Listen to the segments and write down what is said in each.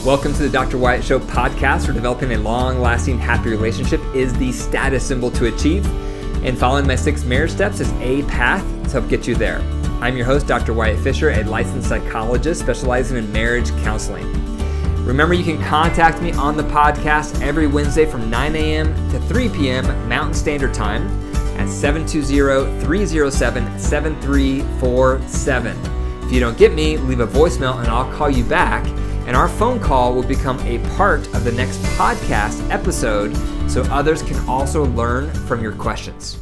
Welcome to the Dr. Wyatt Show podcast, where developing a long-lasting, happy relationship is the status symbol to achieve, and following my 6 marriage steps is a path to help get you there. I'm your host, Dr. Wyatt Fisher, a licensed psychologist specializing in marriage counseling. Remember, you can contact me on the podcast every Wednesday from 9 a.m. to 3 p.m. Mountain Standard Time at 720-307-7347. If you don't get me, leave a voicemail and I'll call you back. And our phone call will become a part of the next podcast episode so others can also learn from your questions.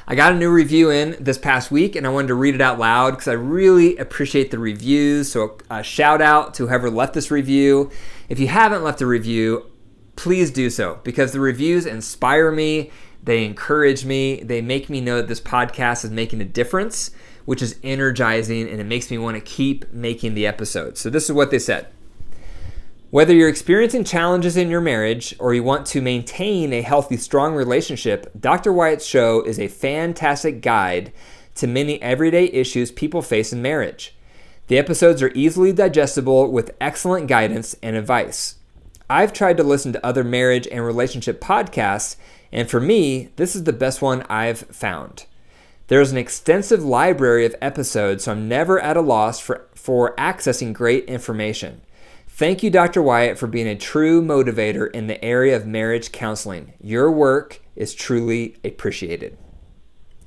I got a new review in this past week and I wanted to read it out loud because I really appreciate the reviews. So a shout out to whoever left this review. If you haven't left a review, please do so because the reviews inspire me, they encourage me, they make me know that this podcast is making a difference, which is energizing, and it makes me want to keep making the episodes. So this is what they said. Whether you're experiencing challenges in your marriage or you want to maintain a healthy, strong relationship, Dr. Wyatt's Show is a fantastic guide to many everyday issues people face in marriage. The episodes are easily digestible with excellent guidance and advice. I've tried to listen to other marriage and relationship podcasts, and for me, this is the best one I've found. There's an extensive library of episodes, so I'm never at a loss for accessing great information. Thank you, Dr. Wyatt, for being a true motivator in the area of marriage counseling. Your work is truly appreciated.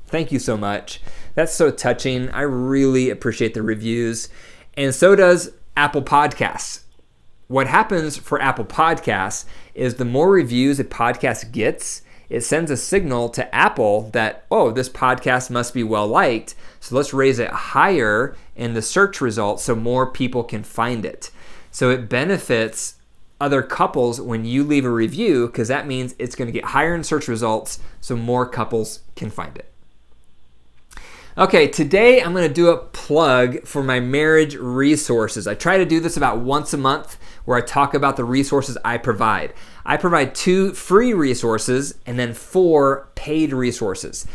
Thank you so much. That's so touching. I really appreciate the reviews, and so does Apple Podcasts. What happens for Apple Podcasts is the more reviews a podcast gets, it sends a signal to Apple that, oh, this podcast must be well liked, so let's raise it higher in the search results so more people can find it. So it benefits other couples when you leave a review because that means it's going to get higher in search results so more couples can find it. Okay, today I'm going to do a plug for my marriage resources. I try to do this about once a month where I talk about the resources I provide. I provide 2 free resources and then 4 paid resources.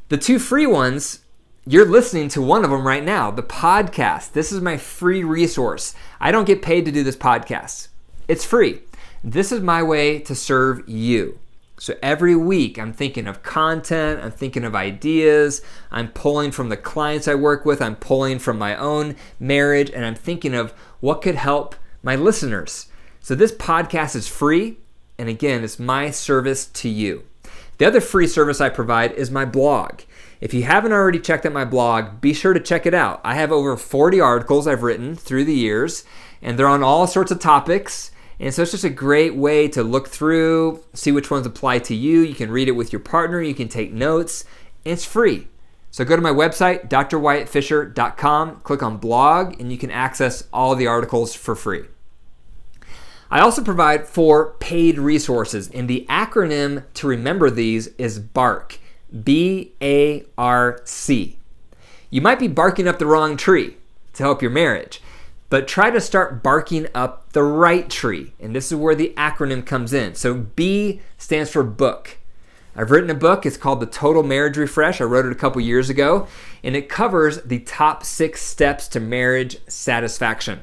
The 2 free ones, you're listening to one of them right now, the podcast. This is my free resource. I don't get paid to do this podcast. It's free. This is my way to serve you. So every week I'm thinking of content, I'm thinking of ideas, I'm pulling from the clients I work with, I'm pulling from my own marriage, and I'm thinking of what could help my listeners. So this podcast is free, and again, it's my service to you. The other free service I provide is my blog. If you haven't already checked out my blog, be sure to check it out. I have over 40 articles I've written through the years, and they're on all sorts of topics. And so it's just a great way to look through, see which ones apply to you. You can read it with your partner. You can take notes. It's free. So go to my website, drwyattfisher.com, click on blog, and you can access all the articles for free. I also provide 4 paid resources, and the acronym to remember these is BARC, B-A-R-C. You might be barking up the wrong tree to help your marriage, but try to start barking up the right tree, and this is where the acronym comes in. So B stands for book. I've written a book. It's called The Total Marriage Refresh. I wrote it a couple years ago, and it covers the top 6 steps to marriage satisfaction.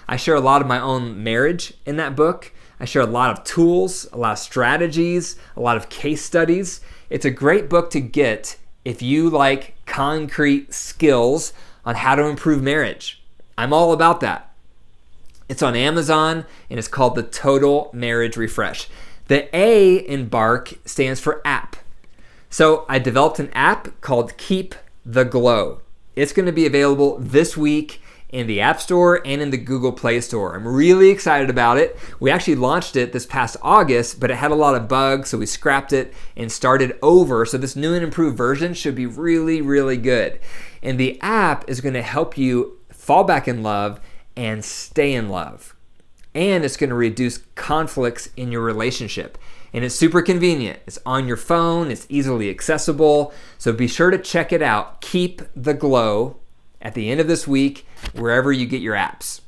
I share a lot of my own marriage in that book. I share a lot of tools, a lot of strategies, a lot of case studies. It's a great book to get if you like concrete skills on how to improve marriage. I'm all about that. It's on Amazon, and it's called The Total Marriage Refresh. The A in BARC stands for app. So I developed an app called Keep the Glow. It's going to be available this week in the App Store and in the Google Play Store. I'm really excited about it. We actually launched it this past August, but it had a lot of bugs, so we scrapped it and started over. So this new and improved version should be really, really good. And the app is going to help you fall back in love and stay in love. And it's going to reduce conflicts in your relationship. And it's super convenient. It's on your phone. It's easily accessible. So be sure to check it out. Keep the Glow at the end of this week, wherever you get your apps.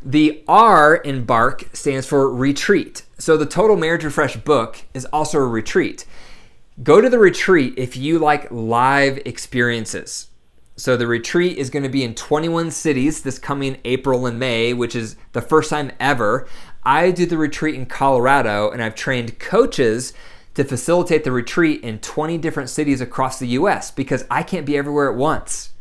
The R in BARC stands for retreat. So the Total Marriage Refresh book is also a retreat. Go to the retreat if you like live experiences. So the retreat is going to be in 21 cities this coming April and May, which is the first time ever. I do the retreat in Colorado, and I've trained coaches to facilitate the retreat in 20 different cities across the U.S. because I can't be everywhere at once.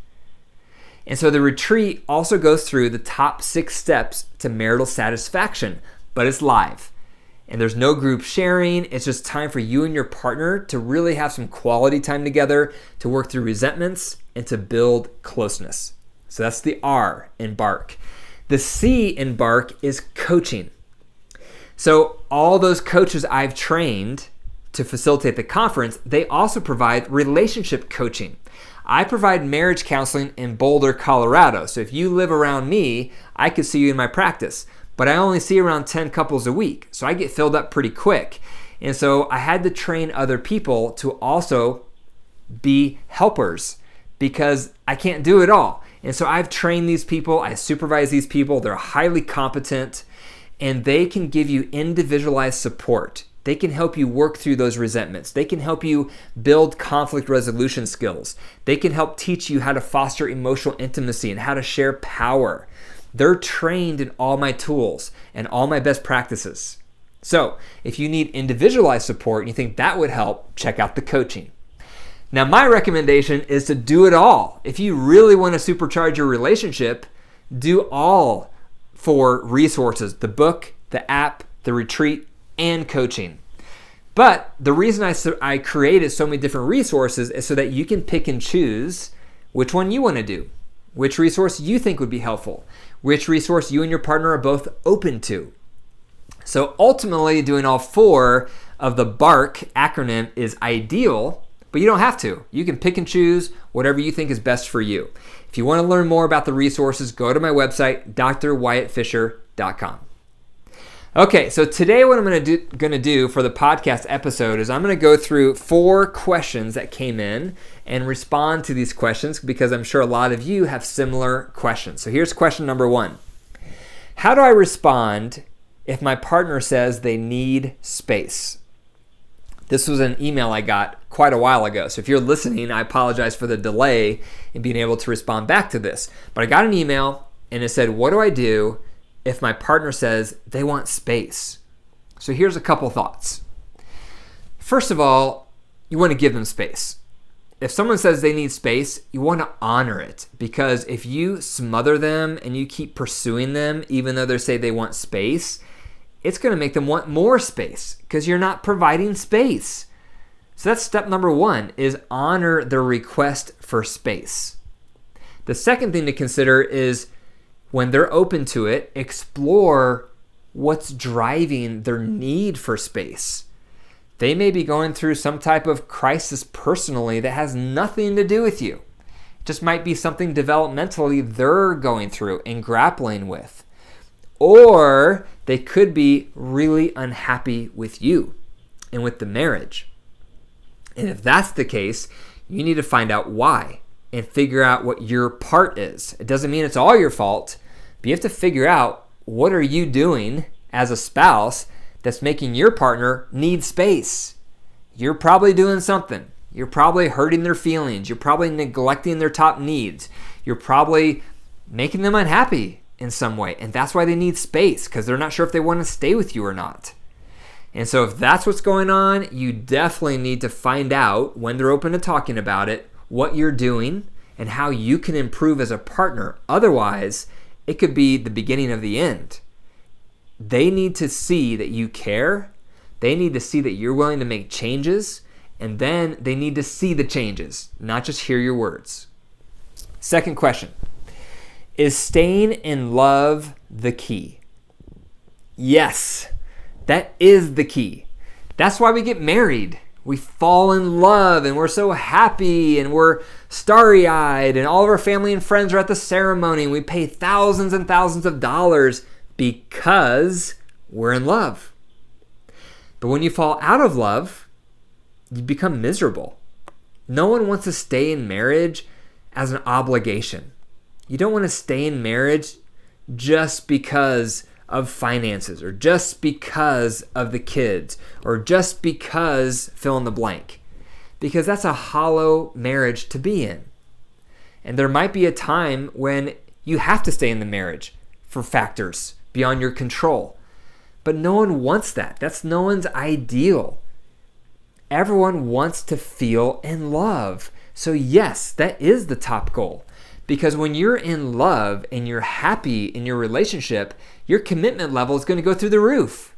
And so the retreat also goes through the top 6 steps to marital satisfaction, but it's live. And there's no group sharing. It's just time for you and your partner to really have some quality time together, to work through resentments, and to build closeness. So that's the R in Bark. The C in Bark is coaching. So all those coaches I've trained to facilitate the conference, they also provide relationship coaching. I provide marriage counseling in Boulder, Colorado. So if you live around me, I could see you in my practice. But I only see around 10 couples a week, so I get filled up pretty quick. And so I had to train other people to also be helpers because I can't do it all. And so I've trained these people, I supervise these people, they're highly competent, and they can give you individualized support. They can help you work through those resentments. They can help you build conflict resolution skills. They can help teach you how to foster emotional intimacy and how to share power. They're trained in all my tools and all my best practices. So if you need individualized support and you think that would help, check out the coaching. Now, my recommendation is to do it all. If you really want to supercharge your relationship, do all 4 resources: the book, the app, the retreat, and coaching. But the reason I created so many different resources is so that you can pick and choose which one you want to do, which resource you think would be helpful, which resource you and your partner are both open to. So ultimately, doing all 4 of the BARK acronym is ideal, but you don't have to. You can pick and choose whatever you think is best for you. If you want to learn more about the resources, go to my website, drwyattfisher.com. Okay, so today what I'm going to do for the podcast episode is I'm going to go through 4 questions that came in and respond to these questions because I'm sure a lot of you have similar questions. So here's question number 1. How do I respond if my partner says they need space? This was an email I got quite a while ago. So if you're listening, I apologize for the delay in being able to respond back to this. But I got an email and it said, what do I do if my partner says they want space? So here's a couple thoughts. First of all, you want to give them space. If someone says they need space, you want to honor it, because if you smother them and you keep pursuing them, even though they say they want space, it's going to make them want more space because you're not providing space. So that's step number 1, is honor their request for space. The second thing to consider is when they're open to it, explore what's driving their need for space. They may be going through some type of crisis personally that has nothing to do with you. It just might be something developmentally they're going through and grappling with. Or they could be really unhappy with you and with the marriage. And if that's the case, you need to find out why and figure out what your part is. It doesn't mean it's all your fault, but you have to figure out, what are you doing as a spouse that's making your partner need space? You're probably doing something. You're probably hurting their feelings. You're probably neglecting their top needs. You're probably making them unhappy in some way. And that's why they need space, because they're not sure if they want to stay with you or not. And so if that's what's going on, you definitely need to find out, when they're open to talking about it, what you're doing and how you can improve as a partner. Otherwise, it could be the beginning of the end. They need to see that you care. They need to see that you're willing to make changes. And then they need to see the changes, not just hear your words. Second question. Is staying in love the key? Yes, that is the key. That's why we get married. We fall in love and we're so happy and we're starry-eyed and all of our family and friends are at the ceremony and we pay thousands and thousands of dollars because we're in love. But when you fall out of love, you become miserable. No one wants to stay in marriage as an obligation. You don't want to stay in marriage just because of finances or just because of the kids or just because fill in the blank, because that's a hollow marriage to be in. And there might be a time when you have to stay in the marriage for factors beyond your control. But no one wants that. That's no one's ideal. Everyone wants to feel in love. So yes, that is the top goal. Because when you're in love and you're happy in your relationship, your commitment level is going to go through the roof.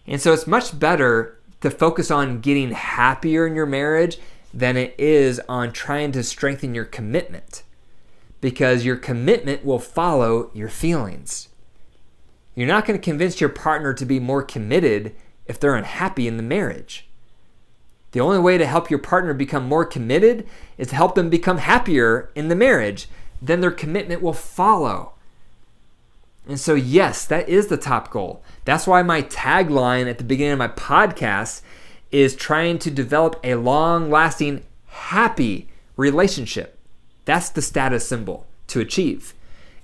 And so it's much better to focus on getting happier in your marriage than it is on trying to strengthen your commitment. Because your commitment will follow your feelings. You're not going to convince your partner to be more committed if they're unhappy in the marriage. The only way to help your partner become more committed is to help them become happier in the marriage. Then their commitment will follow. And so yes, that is the top goal. That's why my tagline at the beginning of my podcast is trying to develop a long-lasting, happy relationship. That's the status symbol to achieve.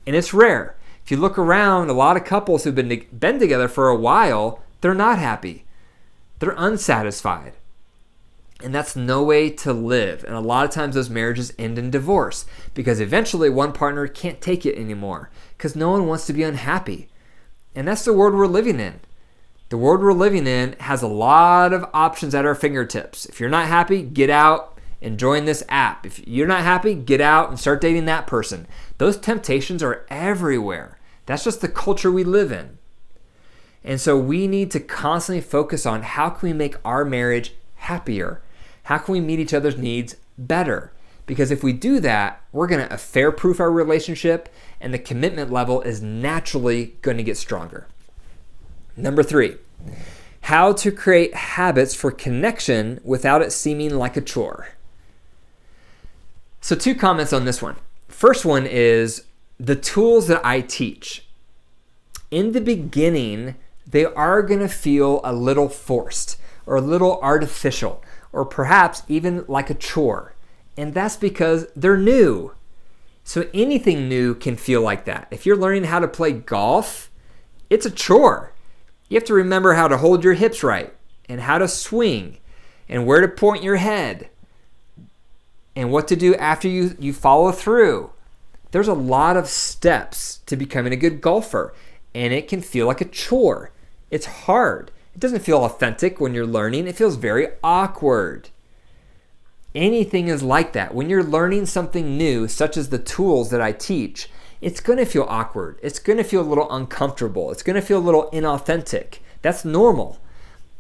And it's rare. If you look around, a lot of couples who've been together for a while, they're not happy. They're unsatisfied. And that's no way to live. And a lot of times those marriages end in divorce because eventually one partner can't take it anymore because no one wants to be unhappy. And that's the world we're living in. The world we're living in has a lot of options at our fingertips. If you're not happy, get out and join this app. If you're not happy, get out and start dating that person. Those temptations are everywhere. That's just the culture we live in. And so we need to constantly focus on how can we make our marriage happier? How can we meet each other's needs better? Because if we do that, we're going to affair-proof our relationship and the commitment level is naturally going to get stronger. Number 3, how to create habits for connection without it seeming like a chore. So 2 comments on this one. First one is the tools that I teach. In the beginning, they are going to feel a little forced or a little artificial or perhaps even like a chore. And that's because they're new. So anything new can feel like that. If you're learning how to play golf, it's a chore. You have to remember how to hold your hips right and how to swing and where to point your head and what to do after you follow through. There's a lot of steps to becoming a good golfer, and it can feel like a chore. It's hard. It doesn't feel authentic when you're learning. It feels very awkward. Anything is like that. When you're learning something new, such as the tools that I teach, it's going to feel awkward. It's going to feel a little uncomfortable. It's going to feel a little inauthentic. That's normal.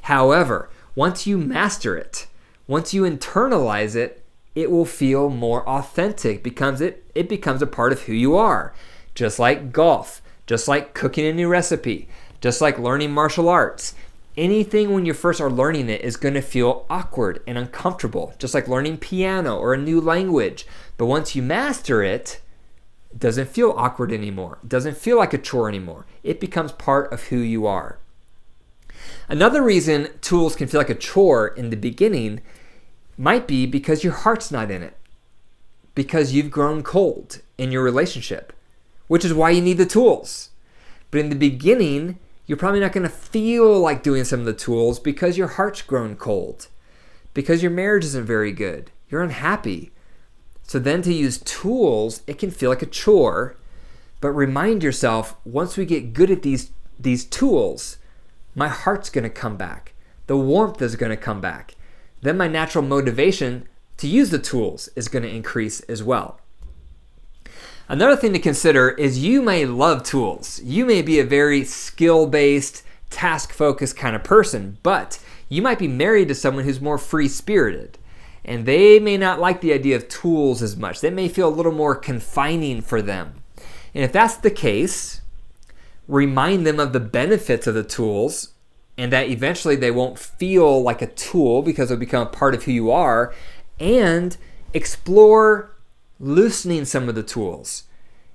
However, once you master it, once you internalize it, it will feel more authentic because it becomes a part of who you are. Just like golf, just like cooking a new recipe, just like learning martial arts. Anything when you first are learning it is going to feel awkward and uncomfortable, just like learning piano or a new language. But once you master it, it doesn't feel awkward anymore. It doesn't feel like a chore anymore. It becomes part of who you are. Another reason tools can feel like a chore in the beginning might be because your heart's not in it, because you've grown cold in your relationship, which is why you need the tools. But in the beginning, you're probably not going to feel like doing some of the tools because your heart's grown cold, because your marriage isn't very good. You're unhappy. So then to use tools, it can feel like a chore, but remind yourself, once we get good at these tools, my heart's going to come back. The warmth is going to come back. Then my natural motivation to use the tools is going to increase as well. Another thing to consider is you may love tools. You may be a very skill-based, task-focused kind of person, but you might be married to someone who's more free-spirited, and they may not like the idea of tools as much. They may feel a little more confining for them. And if that's the case, remind them of the benefits of the tools and that eventually they won't feel like a tool because they'll become a part of who you are, and explore loosening some of the tools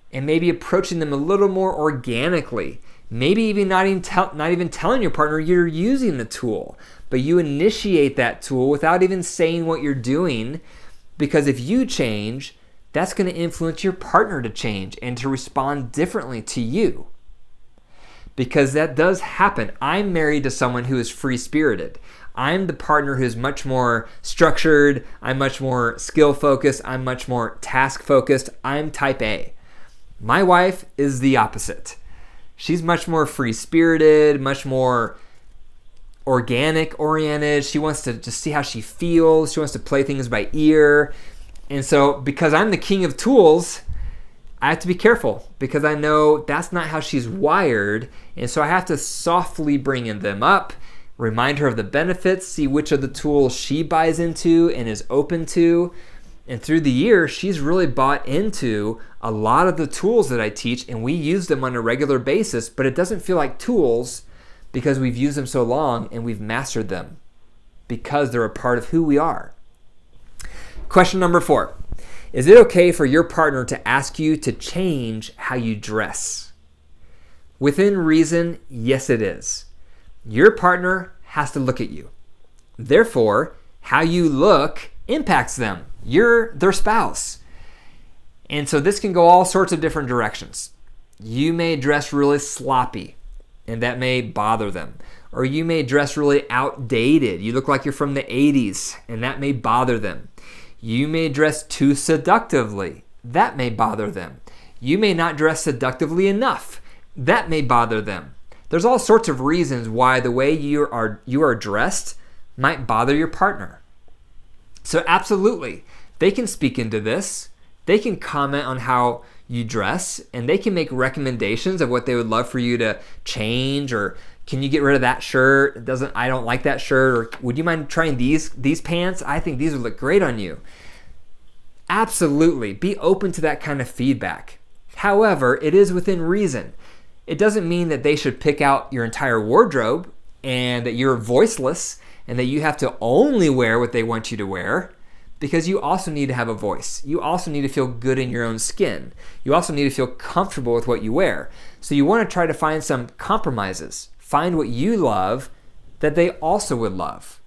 and maybe approaching them a little more organically. Maybe even not even telling your partner you're using the tool, but you initiate that tool without even saying what you're doing, because if you change, that's going to influence your partner to change and to respond differently to you. Because that does happen. I'm married to someone who is free-spirited. I'm the partner who's much more structured. I'm much more skill focused. I'm much more task focused. I'm type A. My wife is the opposite. She's much more free-spirited, much more organic oriented. She wants to just see how she feels. She wants to play things by ear. And so because I'm the king of tools, I have to be careful because I know that's not how she's wired. And so I have to softly bring them up, remind her of the benefits, see which of the tools she buys into and is open to. And through the year, she's really bought into a lot of the tools that I teach, and we use them on a regular basis, but it doesn't feel like tools because we've used them so long and we've mastered them because they're a part of who we are. Question number 4. Is it okay for your partner to ask you to change how you dress? Within reason, yes it is. Your partner has to look at you. Therefore, how you look impacts them. You're their spouse. And so this can go all sorts of different directions. You may dress really sloppy, and that may bother them. Or you may dress really outdated. You look like you're from the 80s, and that may bother them. You may dress too seductively. That may bother them. You may not dress seductively enough. That may bother them. There's all sorts of reasons why the way you are dressed might bother your partner. So absolutely, they can speak into this. They can comment on how you dress, and they can make recommendations of what they would love for you to change, or can you get rid of that shirt? I don't like that shirt, or would you mind trying these pants? I think these would look great on you. Absolutely, be open to that kind of feedback. However, it is within reason. It doesn't mean that they should pick out your entire wardrobe and that you're voiceless and that you have to only wear what they want you to wear, because you also need to have a voice. You also need to feel good in your own skin. You also need to feel comfortable with what you wear. So you want to try to find some compromises. Find what you love that they also would love.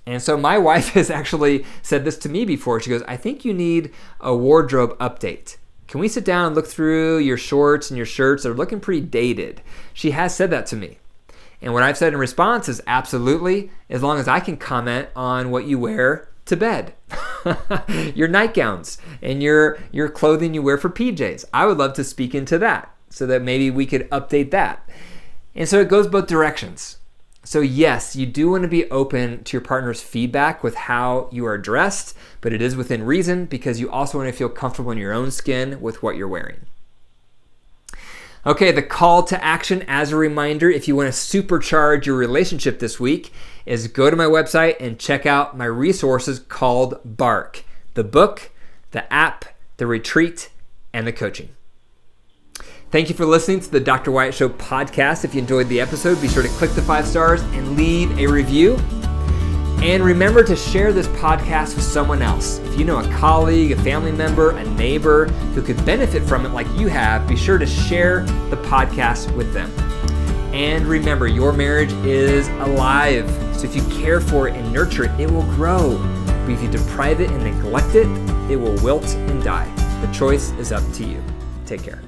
And so my wife has actually said this to me before. She goes, I think you need a wardrobe update. Can we sit down and look through your shorts and your shirts? They're looking pretty dated. She has said that to me. And what I've said in response is absolutely, as long as I can comment on what you wear to bed. Your nightgowns and your clothing you wear for PJs. I would love to speak into that so that maybe we could update that. And so it goes both directions. So yes, you do want to be open to your partner's feedback with how you are dressed, but it is within reason because you also want to feel comfortable in your own skin with what you're wearing. Okay, the call to action as a reminder, if you want to supercharge your relationship this week, is go to my website and check out my resources called Bark, the book, the app, the retreat, and the coaching. Thank you for listening to the Dr. Wyatt Show podcast. If you enjoyed the episode, be sure to click the 5 stars and leave a review. And remember to share this podcast with someone else. If you know a colleague, a family member, a neighbor who could benefit from it like you have, be sure to share the podcast with them. And remember, your marriage is alive. So if you care for it and nurture it, it will grow. But if you deprive it and neglect it, it will wilt and die. The choice is up to you. Take care.